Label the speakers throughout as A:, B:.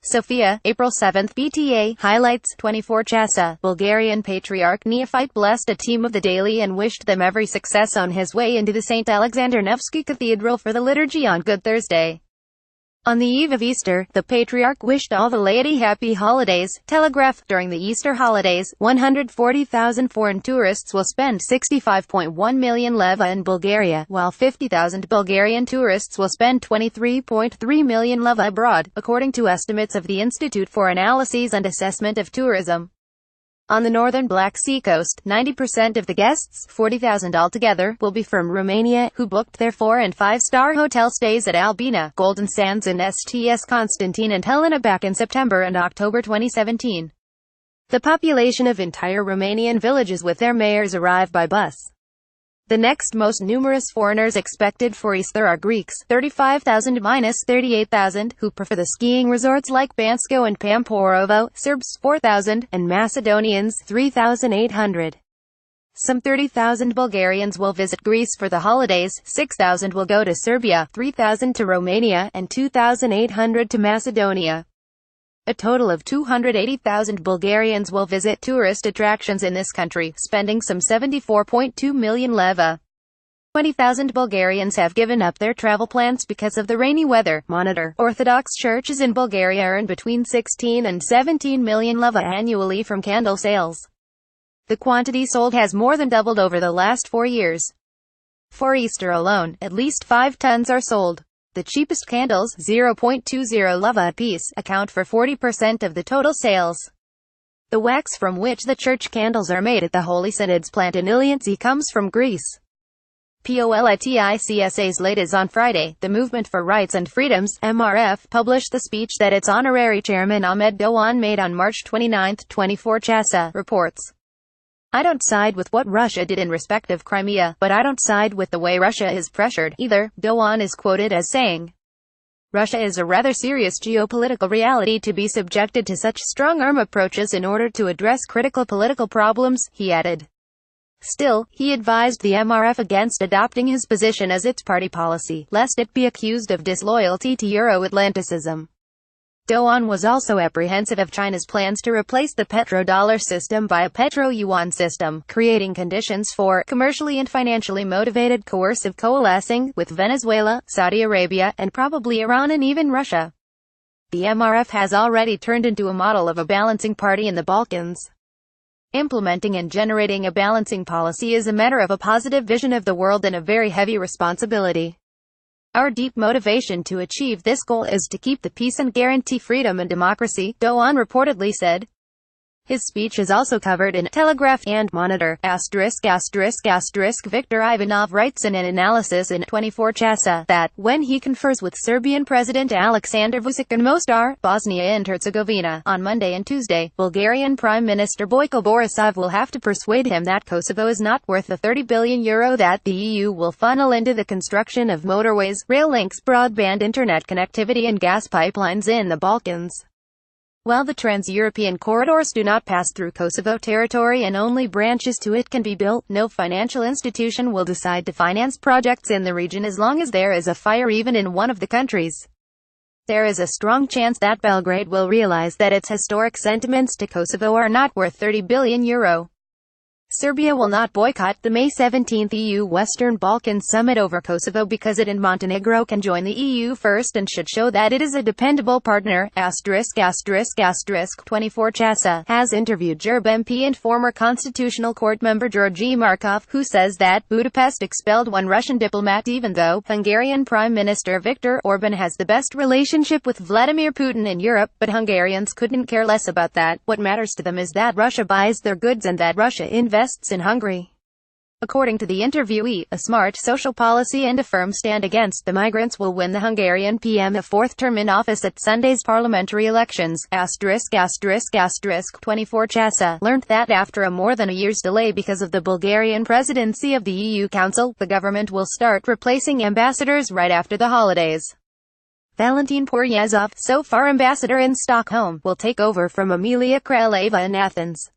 A: Sofia, April 7. BTA highlights 24 Chasa. Bulgarian Patriarch Neophyte blessed a team of the daily and wished them every success on his way into the St. Alexander Nevsky Cathedral for the liturgy on Good Thursday. On the eve of Easter, the Patriarch wished all the laity happy holidays. Telegraph. During the Easter holidays, 140,000 foreign tourists will spend 65.1 million leva in Bulgaria, while 50,000 Bulgarian tourists will spend 23.3 million leva abroad, according to estimates of the Institute for Analyses and Assessment of Tourism. On the northern Black Sea coast, 90% of the guests, 40,000 altogether, will be from Romania, who booked their 4- and 5-star hotel stays at Albina, Golden Sands and STS Constantine and Helena back in September and October 2017. The population of entire Romanian villages with their mayors arrive by bus. The next most numerous foreigners expected for Easter are Greeks, 35,000–38,000, who prefer the skiing resorts like Bansko and Pamporovo, Serbs, 4,000, and Macedonians, 3,800. Some 30,000 Bulgarians will visit Greece for the holidays, 6,000 will go to Serbia, 3,000 to Romania, and 2,800 to Macedonia. A total of 280,000 Bulgarians will visit tourist attractions in this country, spending some 74.2 million leva. 20,000 Bulgarians have given up their travel plans because of the rainy weather. Monitor. Orthodox churches in Bulgaria earn between 16 and 17 million leva annually from candle sales. The quantity sold has more than doubled over the last 4 years. For Easter alone, at least 5 tons are sold. The cheapest candles, 0.20 leva apiece, account for 40% of the total sales. The wax from which the church candles are made at the Holy Synod's plant in Iliantsi comes from Greece. Politicsa's latest on Friday, the Movement for Rights and Freedoms, MRF, published the speech that its honorary chairman Ahmed Doğan made on March 29, 24 Chasa, reports. I don't side with what Russia did in respect of Crimea, but I don't side with the way Russia is pressured, either. Doğan is quoted as saying, Russia is a rather serious geopolitical reality to be subjected to such strong-arm approaches in order to address critical political problems, he added. Still, he advised the MRF against adopting his position as its party policy, lest it be accused of disloyalty to Euro-Atlanticism. Doğan was also apprehensive of China's plans to replace the petrodollar system by a petro-yuan system, creating conditions for commercially and financially motivated coercive coalescing with Venezuela, Saudi Arabia, and probably Iran and even Russia. The MRF has already turned into a model of a balancing party in the Balkans. Implementing and generating a balancing policy is a matter of a positive vision of the world and a very heavy responsibility. Our deep motivation to achieve this goal is to keep the peace and guarantee freedom and democracy, Doğan reportedly said. His speech is also covered in Telegraph and Monitor. Viktor Ivanov writes in an analysis in 24 Chasa that, when he confers with Serbian President Aleksandar Vučić in Mostar, Bosnia and Herzegovina, on Monday and Tuesday, Bulgarian Prime Minister Bojko Borisov will have to persuade him that Kosovo is not worth the €30 billion that the EU will funnel into the construction of motorways, rail links, broadband internet connectivity and gas pipelines in the Balkans. While the trans-European corridors do not pass through Kosovo territory and only branches to it can be built, no financial institution will decide to finance projects in the region as long as there is a fire even in one of the countries. There is a strong chance that Belgrade will realize that its historic sentiments to Kosovo are not worth €30 billion. Serbia will not boycott the May 17 EU Western Balkans summit over Kosovo because it and Montenegro can join the EU first and should show that it is a dependable partner. 24 Chasa has interviewed Gerb MP and former Constitutional Court member Georgi Markov, who says that Budapest expelled one Russian diplomat even though Hungarian Prime Minister Viktor Orban has the best relationship with Vladimir Putin in Europe, but Hungarians couldn't care less about that. What matters to them is that Russia buys their goods and that Russia invests in Hungary. According to the interviewee, a smart social policy and a firm stand against the migrants will win the Hungarian PM a fourth term in office at Sunday's parliamentary elections. 24 Chasa learned that after a more than a year's delay because of the Bulgarian presidency of the EU Council, the government will start replacing ambassadors right after the holidays. Valentin Poryazov, so far ambassador in Stockholm, will take over from Amelia Kraleva in Athens.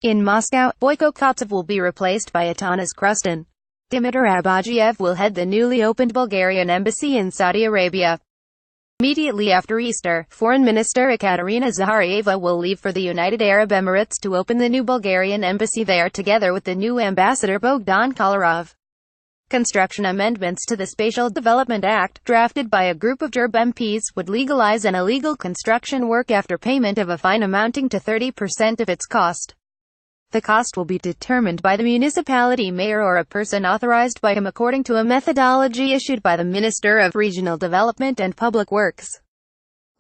A: In Moscow, Boyko Koptov will be replaced by Atanas Krustin. Dimitar Abagiev will head the newly opened Bulgarian embassy in Saudi Arabia. Immediately after Easter, Foreign Minister Ekaterina Zahariyeva will leave for the United Arab Emirates to open the new Bulgarian embassy there together with the new ambassador Bogdan Kolarov. Construction amendments to the Spatial Development Act, drafted by a group of GERB MPs, would legalize an illegal construction work after payment of a fine amounting to 30% of its cost. The cost will be determined by the municipality mayor or a person authorized by him according to a methodology issued by the Minister of Regional Development and Public Works.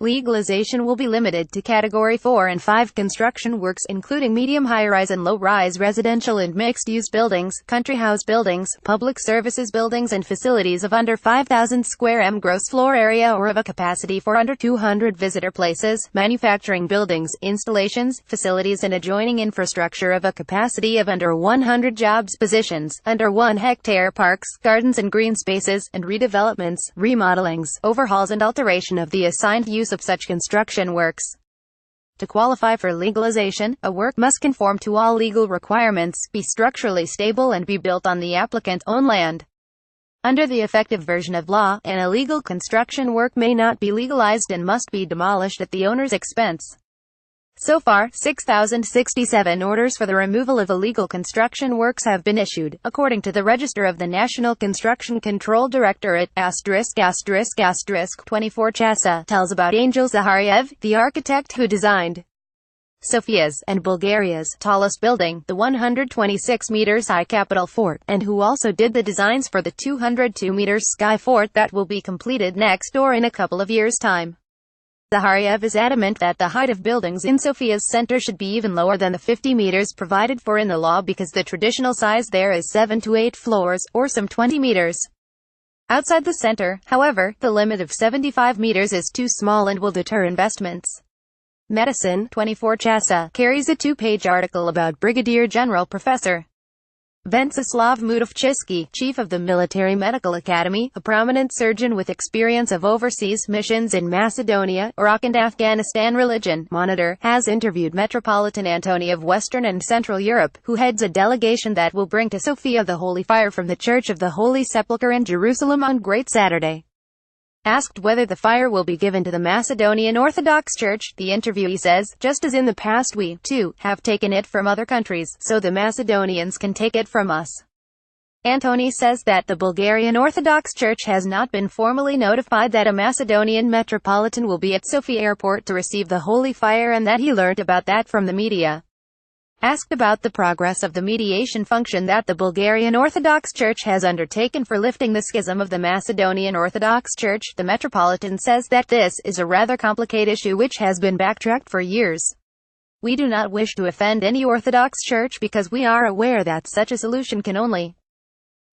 A: Legalization will be limited to Category 4 and 5 construction works including medium high-rise and low-rise residential and mixed-use buildings, country house buildings, public services buildings and facilities of under 5,000 square m gross floor area or of a capacity for under 200 visitor places, manufacturing buildings, installations, facilities and adjoining infrastructure of a capacity of under 100 jobs positions, under 1 hectare parks, gardens and green spaces, and redevelopments, remodelings, overhauls and alteration of the assigned use of such construction works. To qualify for legalization, a work must conform to all legal requirements, be structurally stable and be built on the applicant's own land. Under the effective version of law, an illegal construction work may not be legalized and must be demolished at the owner's expense. So far, 6,067 orders for the removal of illegal construction works have been issued, according to the Register of the National Construction Control Directorate. ******24 Chasa tells about Angel Zahariev, the architect who designed Sofia's and Bulgaria's tallest building, the 126 meters high Capitol Fort, and who also did the designs for the 202 meters Sky Fort that will be completed next or in a couple of years' time. Zahariev is adamant that the height of buildings in Sofia's center should be even lower than the 50 meters provided for in the law because the traditional size there is 7 to 8 floors, or some 20 meters. Outside the center, however, the limit of 75 meters is too small and will deter investments. Medicine, 24 Chasa, carries a 2-page article about Brigadier General Professor Venceslav Mudovchitsky, chief of the Military Medical Academy, a prominent surgeon with experience of overseas missions in Macedonia, Iraq and Afghanistan. Religion Monitor has interviewed Metropolitan Antony of Western and Central Europe, who heads a delegation that will bring to Sofia the Holy Fire from the Church of the Holy Sepulchre in Jerusalem on Great Saturday. Asked whether the fire will be given to the Macedonian Orthodox Church, the interviewee says, "Just as in the past we, too, have taken it from other countries, so the Macedonians can take it from us." Antony says that the Bulgarian Orthodox Church has not been formally notified that a Macedonian metropolitan will be at Sofia Airport to receive the Holy Fire and that he learned about that from the media. Asked about the progress of the mediation function that the Bulgarian Orthodox Church has undertaken for lifting the schism of the Macedonian Orthodox Church, the Metropolitan says that this is a rather complicated issue which has been backtracked for years. "We do not wish to offend any Orthodox Church because we are aware that such a solution can only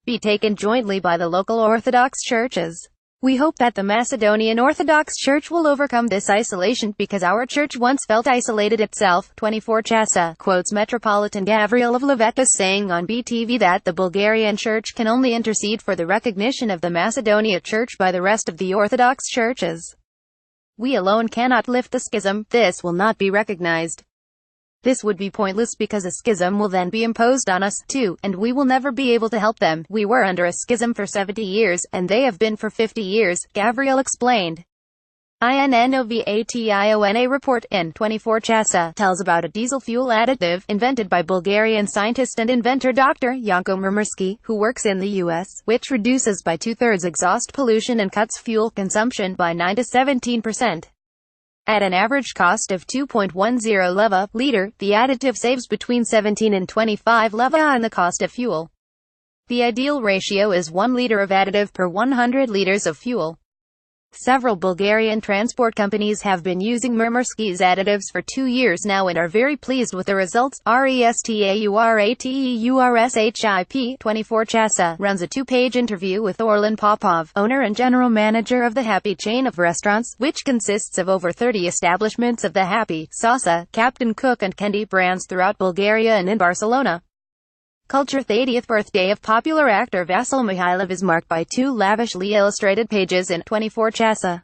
A: be taken jointly by the local Orthodox churches. We hope that the Macedonian Orthodox Church will overcome this isolation because our church once felt isolated itself." 24 Chasa quotes Metropolitan Gavril of Levetta saying on BTV that the Bulgarian Church can only intercede for the recognition of the Macedonia Church by the rest of the Orthodox churches. "We alone cannot lift the schism, this will not be recognized. This would be pointless because a schism will then be imposed on us, too, and we will never be able to help them. We were under a schism for 70 years, and they have been for 50 years, Gavril explained. INNOVATIONA report in 24 Chasa tells about a diesel fuel additive invented by Bulgarian scientist and inventor Dr. Janko Murmersky, who works in the U.S., which reduces by 2/3 exhaust pollution and cuts fuel consumption by 9 to 17%. At an average cost of 2.10 leva liter, the additive saves between 17 and 25 leva on the cost of fuel. The ideal ratio is 1 liter of additive per 100 liters of fuel. Several Bulgarian transport companies have been using Murmersky's additives for 2 years now and are very pleased with the results. RESTAURATEURSHIP 24 Chasa runs a 2-page interview with Orlan Popov, owner and general manager of the Happy chain of restaurants, which consists of over 30 establishments of the Happy, Sasa, Captain Cook and Kendi brands throughout Bulgaria and in Barcelona. Culture. The 80th birthday of popular actor Vasil Mikhailov is marked by 2 lavishly illustrated pages in 24 Chasa.